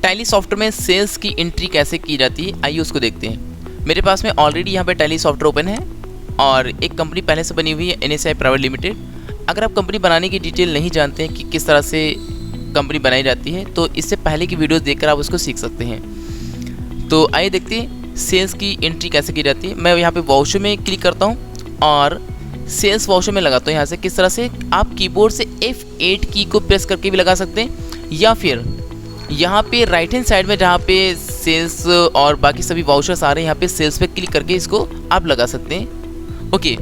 Tally software में sales की entry कैसे की जाती है, आइए उसको देखते हैं। मेरे पास में ऑलरेडी यहाँ पे टैली सॉफ्टवेयर ओपन है और एक कंपनी पहले से बनी हुई है, NSI प्राइवेट लिमिटेड। अगर आप कंपनी बनाने की डिटेल नहीं जानते हैं कि किस तरह से कंपनी बनाई जाती है, तो इससे पहले की वीडियोस देखकर आप उसको सीख सकते हैं। तो आइए देखते हैं सेल्स की एंट्री कैसे की जाती है। मैं यहाँ पे वाउचर में क्लिक करता हूँ और सेल्स वाउचर में लगाता हूँ। यहाँ से किस तरह से आप कीबोर्ड से F8 की को प्रेस करके भी लगा सकते हैं, या फिर यहाँ पे राइट हैंड साइड में जहाँ पे सेल्स और बाकी सभी वाउचर्स आ रहे हैं, यहाँ पे सेल्स पे क्लिक करके इसको आप लगा सकते हैं। ओके,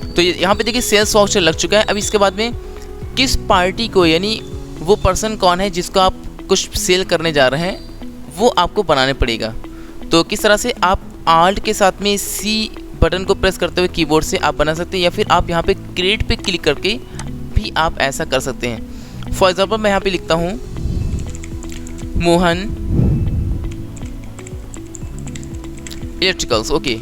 तो यहाँ पे देखिए सेल्स वाउचर लग चुका है। अब इसके बाद में किस पार्टी को, यानी वो पर्सन कौन है जिसको आप कुछ सेल करने जा रहे हैं, वो आपको बनाने पड़ेगा। तो किस तरह से आप आल्ट के साथ में सी बटन को प्रेस करते हुए कीबोर्ड से आप बना सकते हैं, या फिर आप यहाँ पे क्रिएट पे क्लिक करके भी आप ऐसा कर सकते हैं। फॉर एग्जांपल मैं यहाँ पे लिखता हूँ मोहन इलेक्ट्रिकल्स। ओके,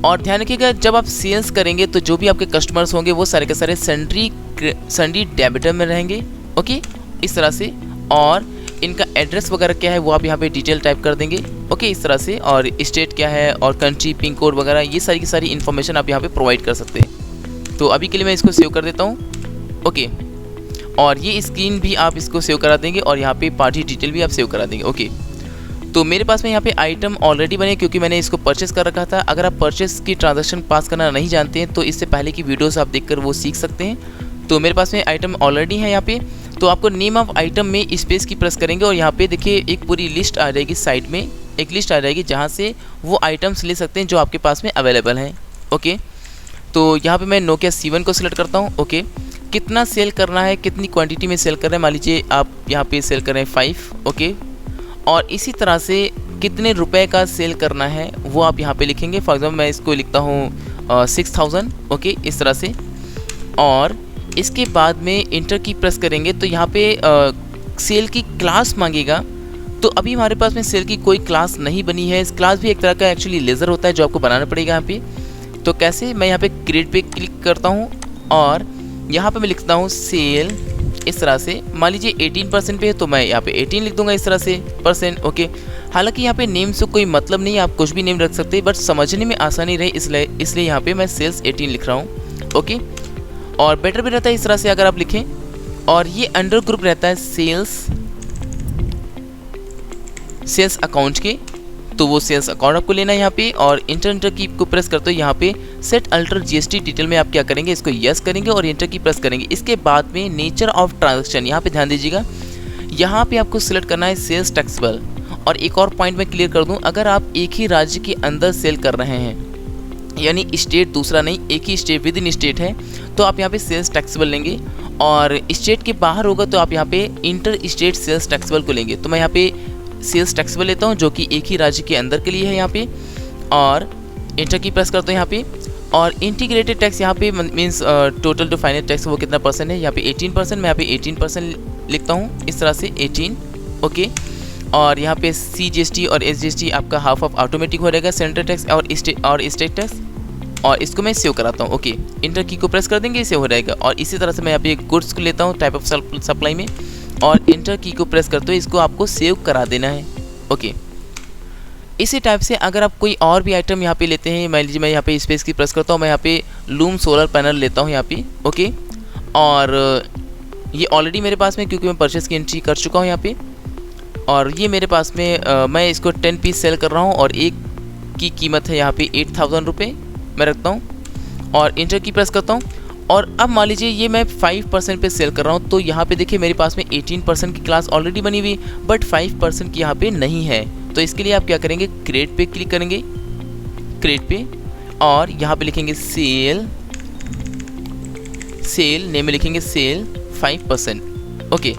और ध्यान रखिएगा जब आप सेल्स करेंगे तो जो भी आपके कस्टमर्स होंगे वो सारे के सारे सन्ड्री डेबिटर में रहेंगे। ओके, इस तरह से, और इनका एड्रेस वगैरह क्या है वो आप यहाँ पे डिटेल टाइप कर देंगे। ओके, इस तरह से, और स्टेट क्या है और कंट्री, पिन कोड वगैरह, ये सारी की सारी इन्फॉर्मेशन आप यहाँ पे प्रोवाइड कर सकते हैं। तो अभी के लिए मैं इसको सेव कर देता हूँ। ओके, और ये स्क्रीन भी आप इसको सेव करा देंगे और यहाँ पे पार्टी डिटेल भी आप सेव करा देंगे। ओके, तो मेरे पास में यहाँ पे आइटम ऑलरेडी बने क्योंकि मैंने इसको परचेस कर रखा था। अगर आप परचेस की ट्रांजैक्शन पास करना नहीं जानते हैं तो इससे पहले की वीडियोस आप देखकर वो सीख सकते हैं। तो मेरे पास में आइटम ऑलरेडी है यहाँ पे। तो आपको नेम ऑफ आइटम में स्पेस की प्रेस करेंगे और यहाँ पे देखिए एक पूरी लिस्ट आ जाएगी, साइड में एक लिस्ट आ जाएगी जहाँ से वो आइटम्स ले सकते हैं जो आपके पास में अवेलेबल हैं। ओके, तो यहाँ पे मैं नोकिया C1 को सिलेक्ट करता हूँ। ओके, कितना सेल करना है, कितनी क्वांटिटी में सेल कर रहे हैं, मान लीजिए आप यहाँ पे सेल कर रहे हैं 5। ओके, और इसी तरह से कितने रुपए का सेल करना है वो आप यहाँ पे लिखेंगे। फॉर एग्जाम्पल मैं इसको लिखता हूँ 6000। ओके, इस तरह से, और इसके बाद में इंटर की प्रेस करेंगे तो यहाँ पे सेल की क्लास मांगेगा। तो अभी हमारे पास में सेल की कोई क्लास नहीं बनी है। इस क्लास भी एक तरह का एक्चुअली लेज़र होता है जो आपको बनाना पड़ेगा यहाँ पे। तो कैसे, मैं यहाँ पे क्रिएट पे क्लिक करता हूँ और यहाँ पे मैं लिखता हूँ सेल, इस तरह से। मान लीजिए 18% पे है तो मैं यहाँ पे 18 लिख दूंगा इस तरह से %। ओके, हालांकि यहाँ पे नेम से कोई मतलब नहीं है, आप कुछ भी नेम रख सकते हैं, बट समझने में आसानी रहे इसलिए यहाँ पे मैं सेल्स 18 लिख रहा हूँ। ओके, और बेटर भी रहता है इस तरह से अगर आप लिखें। और ये अंडर ग्रुप रहता है सेल्स अकाउंट के, तो वो सेल्स अकाउंट आपको लेना है यहाँ पे। और इंटर की को प्रेस करते हो यहाँ पे सेट अल्टर GST डिटेल में आप क्या करेंगे, इसको यस करेंगे और इंटर की प्रेस करेंगे। इसके बाद में नेचर ऑफ ट्रांजैक्शन, यहाँ पे ध्यान दीजिएगा, यहाँ पे आपको सिलेक्ट करना है सेल्स टैक्सेबल। और एक और पॉइंट मैं क्लियर कर दूँ, अगर आप एक ही राज्य के अंदर सेल कर रहे हैं, यानी स्टेट दूसरा नहीं, एक ही स्टेट विद इन स्टेट है, तो आप यहाँ पे सेल्स टैक्सेबल लेंगे। और स्टेट के बाहर होगा तो आप यहाँ पे इंटर स्टेट सेल्स टैक्सेबल को लेंगे। तो मैं यहाँ पे सेल्स टैक्सेबल लेता हूँ जो कि एक ही राज्य के अंदर के लिए है यहाँ पे, और इंटर की प्रेस करता हूँ यहाँ पे। और इंटीग्रेटेड टैक्स यहाँ पे means total two final tax वो कितना % है, यहाँ पे 18%। मैं यहाँ पे 18% लिखता हूँ इस तरह से 18। ओके, और यहाँ पे CGST और SGST आपका हाफ ऑफ ऑटोमेटिक हो जाएगा, सेंट्रल टैक्स और स्टेट टैक्स, और इसको मैं सेव कराता हूँ। ओके, इंटर की को प्रेस कर देंगे, सेव हो जाएगा। और इसी तरह से मैं यहाँ पे गुड्स को लेता हूँ टाइप ऑफ सप्लाई में, और इंटर की को प्रेस करते हुए इसको आपको सेव करा देना है। ओके, इसी टाइप से अगर आप कोई और भी आइटम यहाँ पे लेते हैं, मान लीजिए मैं यहाँ पे स्पेस की प्रेस करता हूँ, मैं यहाँ पे लूम सोलर पैनल लेता हूँ यहाँ पे। ओके, और ये ऑलरेडी मेरे पास में क्योंकि मैं परचेस की एंट्री कर चुका हूँ यहाँ पे, और ये मेरे पास में मैं इसको 10 पीस सेल कर रहा हूँ और एक की कीमत है यहाँ पे 8000 रुपये मैं रखता हूँ और इंटर की प्रेस करता हूँ। और अब मान लीजिए ये मैं 5% पे सेल कर रहा हूँ, तो यहाँ पे देखिए मेरे पास में 18% की क्लास ऑलरेडी बनी हुई, बट 5% की यहाँ पे नहीं है। तो इसके लिए आप क्या करेंगे, क्रिएट पे क्लिक करेंगे, क्रिएट पे, और यहाँ पे लिखेंगे सेल नेम में लिखेंगे सेल 5%। ओके,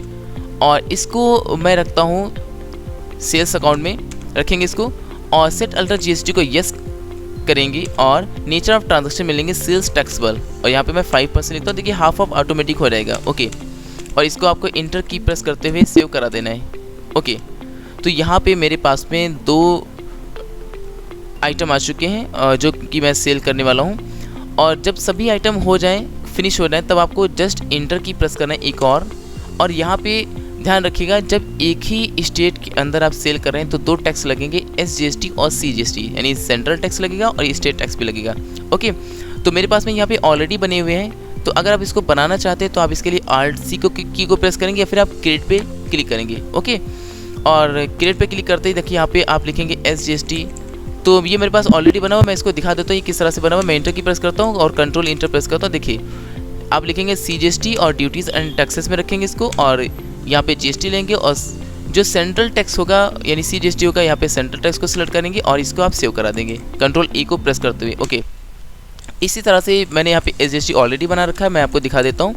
और इसको मैं रखता हूँ सेल्स अकाउंट में रखेंगे इसको, और सेट अल्टर GST को यस करेंगे और नेचर ऑफ ट्रांजैक्शन मिलेंगे सेल्स टैक्सेबल, और यहाँ पे मैं 5% लिखता हूँ। देखिए हाफ ऑफ ऑटोमेटिक हो जाएगा। ओके, और इसको आपको इंटर की प्रेस करते हुए सेव करा देना है। ओके, तो यहाँ पे मेरे पास में 2 आइटम आ चुके हैं जो कि मैं सेल करने वाला हूँ। और जब सभी आइटम हो जाएं, फिनिश हो जाए, तब आपको जस्ट इंटर की प्रेस करना है एक और यहाँ पे ध्यान रखिएगा, जब एक ही स्टेट के अंदर आप सेल कर रहे हैं तो 2 टैक्स लगेंगे, SGST और CGST, यानी सेंट्रल टैक्स लगेगा और स्टेट टैक्स भी लगेगा। ओके, तो मेरे पास में यहाँ पे ऑलरेडी बने हुए हैं, तो अगर आप इसको बनाना चाहते हैं तो आप इसके लिए Alt+C की को प्रेस करेंगे या फिर आप क्रिएट पे क्लिक करेंगे। ओके, और क्रिएट पे क्लिक करते ही देखिए यहाँ पे आप लिखेंगे SGST। तो ये मेरे पास ऑलरेडी बना हुआ, मैं इसको दिखा देता हूँ ये किस तरह से बना हुआ। मैं इंटर की प्रेस करता हूँ और कंट्रोल इंटर प्रेस करता हूँ। देखिए आप लिखेंगे CGST और ड्यूटीज़ एंड टैक्सेस में रखेंगे इसको, और यहाँ पे GST लेंगे और जो सेंट्रल टैक्स होगा यानी CGST होगा, यहाँ पे सेंट्रल टैक्स को सिलेक्ट करेंगे और इसको आप सेव करा देंगे कंट्रोल E को प्रेस करते हुए। ओके, इसी तरह से मैंने यहाँ पे SGST ऑलरेडी बना रखा है, मैं आपको दिखा देता हूँ।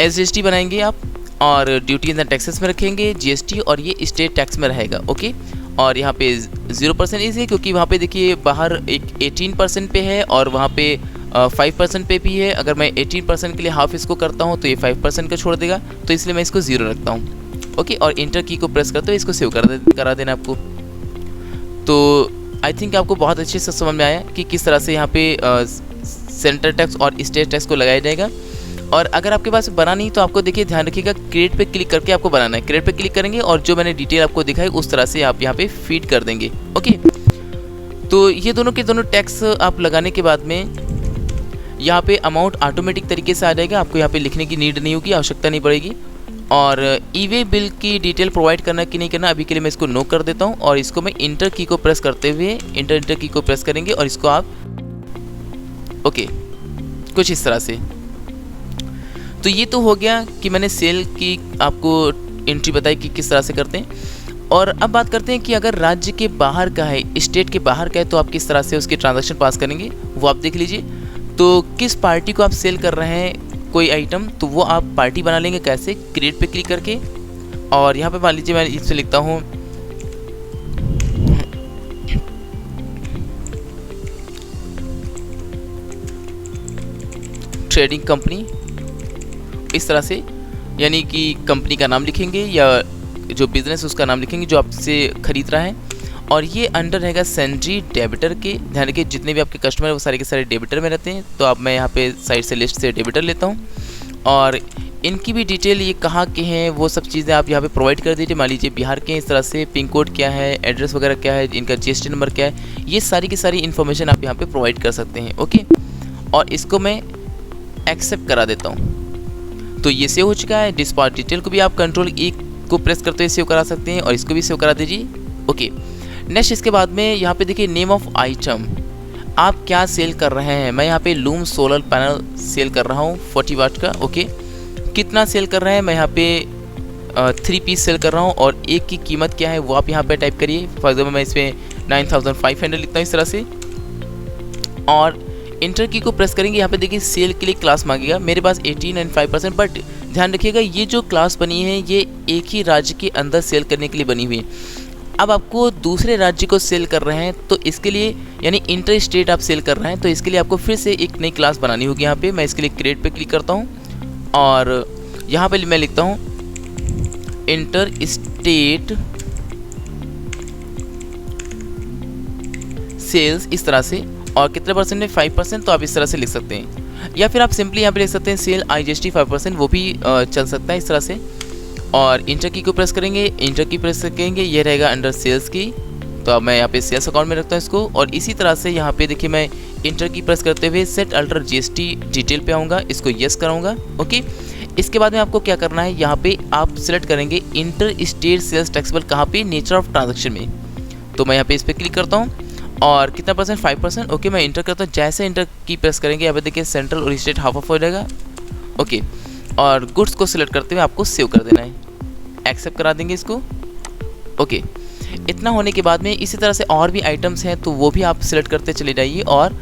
SGST बनाएंगे आप और ड्यूटीज एंड टैक्सेस में रखेंगे GST और ये स्टेट टैक्स में रहेगा। ओके, और यहाँ पे 0% इसलिए क्योंकि वहाँ पे देखिए बाहर एक 18% पे है और वहाँ पे 5% पे भी है। अगर मैं 18% के लिए हाफ इसको करता हूँ तो ये 5% का छोड़ देगा, तो इसलिए मैं इसको 0 रखता हूँ। ओके, और इंटर की को प्रेस करते हुए इसको सेव करा देना आपको। तो आई थिंक आपको बहुत अच्छे से समझ में आया कि किस तरह से यहाँ पे सेंट्रल टैक्स और स्टेट टैक्स को लगाया जाएगा। और अगर आपके पास बना नहीं तो आपको देखिए ध्यान रखिएगा, क्रिएट पे क्लिक करके आपको बनाना है। क्रिएट पे क्लिक करेंगे और जो मैंने डिटेल आपको दिखाई उस तरह से आप यहाँ पे फीड कर देंगे। ओके, तो ये दोनों के दोनों टैक्स आप लगाने के बाद में यहाँ पे अमाउंट ऑटोमेटिक तरीके से आ जाएगा, आपको यहाँ पे लिखने की नीड नहीं होगी, आवश्यकता नहीं पड़ेगी। और ई-वे बिल की डिटेल प्रोवाइड करना कि नहीं करना अभी के लिए मैं इसको नो कर देता हूँ, और इसको मैं इंटर की को प्रेस करते हुए इंटर की को प्रेस करेंगे और इसको आप ओके कुछ इस तरह से। तो ये तो हो गया कि मैंने सेल की आपको एंट्री बताई कि किस तरह से करते हैं। और अब बात करते हैं कि अगर राज्य के बाहर का है, स्टेट के बाहर का है, तो आप किस तरह से उसके ट्रांजैक्शन पास करेंगे वो आप देख लीजिए। तो किस पार्टी को आप सेल कर रहे हैं कोई आइटम, तो वो आप पार्टी बना लेंगे कैसे, क्रिएट पे क्लिक करके। और यहाँ पे मान लीजिए मैं इससे लिखता हूँ ट्रेडिंग कंपनी, इस तरह से, यानी कि कंपनी का नाम लिखेंगे या जो बिजनेस उसका नाम लिखेंगे जो आपसे खरीद रहा है। और ये अंडर रहेगा सेंट्री डेबिटर के। ध्यान रखिए जितने भी आपके कस्टमर हैं वो सारे के सारे डेबिटर में रहते हैं। तो अब मैं यहाँ पे साइड से लिस्ट से डेबिटर लेता हूँ और इनकी भी डिटेल ये कहाँ के हैं वो सब चीज़ें आप यहाँ पे प्रोवाइड कर दीजिए। मान लीजिए बिहार के, इस तरह से पिन कोड क्या है, एड्रेस वगैरह क्या है, इनका GST नंबर क्या है, ये सारी की सारी इन्फॉर्मेशन आप यहाँ पे प्रोवाइड कर सकते हैं। ओके, और इसको मैं एक्सेप्ट करा देता हूँ। तो ये सेव हो चुका है। डिस्पार्ट डिटेल को भी आप कंट्रोल E को प्रेस करते हुए सेव करा सकते हैं और इसको भी सेव करा दीजिए। ओके, नेक्स्ट इसके बाद में यहाँ पे देखिए नेम ऑफ आइटम, आप क्या सेल कर रहे हैं। मैं यहाँ पे लूम सोलर पैनल सेल कर रहा हूँ 40 वाट का। ओके, कितना सेल कर रहे हैं, मैं यहाँ पे 3 पीस सेल कर रहा हूँ और एक की कीमत क्या है वो आप यहाँ पे टाइप करिए। फॉर एग्जाम्पल मैं इसमें 9500 लिखता हूँ इस तरह से, और इंटर की को प्रेस करेंगे। यहाँ पे देखिए सेल के लिए क्लास मांगेगा, मेरे पास 18 एंड 5%, बट ध्यान रखिएगा ये जो क्लास बनी है ये एक ही राज्य के अंदर सेल करने के लिए बनी हुई है। अब आपको दूसरे राज्य को सेल कर रहे हैं तो इसके लिए, यानी इंटर स्टेट आप सेल कर रहे हैं तो इसके लिए आपको फिर से एक नई क्लास बनानी होगी। यहाँ पे मैं इसके लिए क्रिएट पे क्लिक करता हूँ और यहाँ पे मैं लिखता हूँ इंटर स्टेट सेल्स, इस तरह से, और कितने परसेंट में 5%, तो आप इस तरह से लिख सकते हैं। या फिर आप सिंपली यहाँ पे लिख सकते हैं सेल IGST 5%, वो भी चल सकता है इस तरह से। और इंटर की को प्रेस करेंगे, इंटर की प्रेस करेंगे, ये रहेगा अंडर सेल्स की। तो अब मैं यहाँ पे सेल्स अकाउंट में रखता हूँ इसको। और इसी तरह से यहाँ पे देखिए मैं इंटर की प्रेस करते हुए सेट अल्टर GST डिटेल पे आऊँगा, इसको यस कराऊँगा। ओके, इसके बाद में आपको क्या करना है, यहाँ पे आप सिलेक्ट करेंगे इंटर स्टेट सेल्स टैक्सेबल कहाँ पे, नेचर ऑफ ट्रांजेक्शन में। तो मैं यहाँ पे इस पर क्लिक करता हूँ और कितना परसेंट, 5%। ओके, मैं इंटर करता हूँ। जैसे इंटर की प्रेस करेंगे यहाँ पे देखिए सेंट्रल और स्टेट हाफ ऑफ हो जाएगा। ओके, और गुड्स को सिलेक्ट करते हुए आपको सेव कर देना है, एक्सेप्ट करा देंगे इसको। ओके, इतना होने के बाद में इसी तरह से और भी आइटम्स हैं तो वो भी आप सिलेक्ट करते चले जाइए और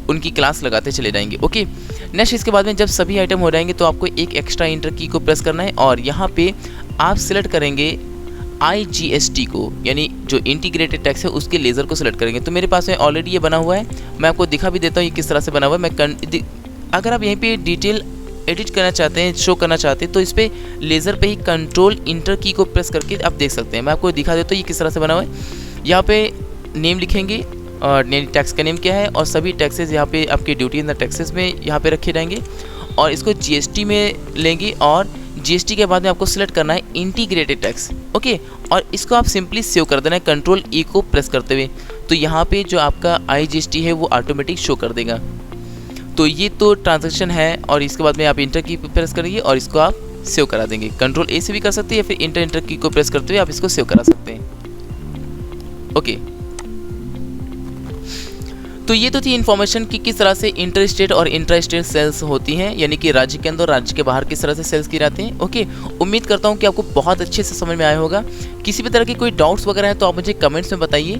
उनकी क्लास लगाते चले जाएंगे। ओके, नेक्स्ट इसके बाद में जब सभी आइटम हो जाएंगे तो आपको एक एक्स्ट्रा इंटर की को प्रेस करना है और यहाँ पे आप सिलेक्ट करेंगे IGST को, यानी जो इंटीग्रेटेड टैक्स है उसके लेज़र को सिलेक्ट करेंगे। तो मेरे पास में ऑलरेडी ये बना हुआ है, मैं आपको दिखा भी देता हूँ ये किस तरह से बना हुआ है। मैं अगर आप यहीं पे डिटेल एडिट करना चाहते हैं, शो करना चाहते हैं, तो इस पर लेज़र पे ही कंट्रोल इंटर की को प्रेस करके आप देख सकते हैं। मैं आपको दिखा देता हूँ ये किस तरह से बना हुआ है। यहाँ पे नेम लिखेंगे और टैक्स का नेम क्या है, और सभी टैक्सेस यहाँ पे आपके ड्यूटी इन द टैक्सेस में यहाँ पे रखे जाएंगे और इसको GST में लेंगे और जीएसटी के बाद में आपको सिलेक्ट करना है इंटीग्रेटेड टैक्स। ओके, और इसको आप सिंपली सेव कर देना है कंट्रोल ई को प्रेस करते हुए। तो यहाँ पे जो आपका IGST है वो ऑटोमेटिक शो कर देगा। तो ये तो ट्रांजैक्शन है, और इसके बाद में आप इंटर की प्रेस करेंगे और इसको आप सेव करा देंगे। कंट्रोल ए से भी कर सकते हैं या फिर इंटर की को प्रेस करते हुए आप इसको सेव करा सकते हैं। ओके, तो ये तो थी इन्फॉर्मेशन कि किस तरह से इंटर स्टेट और इंट्रा स्टेट सेल्स होती हैं, यानी कि राज्य के अंदर और राज्य के बाहर किस तरह से सेल्स किए जाते हैं। ओके, उम्मीद करता हूँ कि आपको बहुत अच्छे से समझ में आया होगा। किसी भी तरह की कोई डाउट्स वगैरह है तो आप मुझे कमेंट्स में बताइए।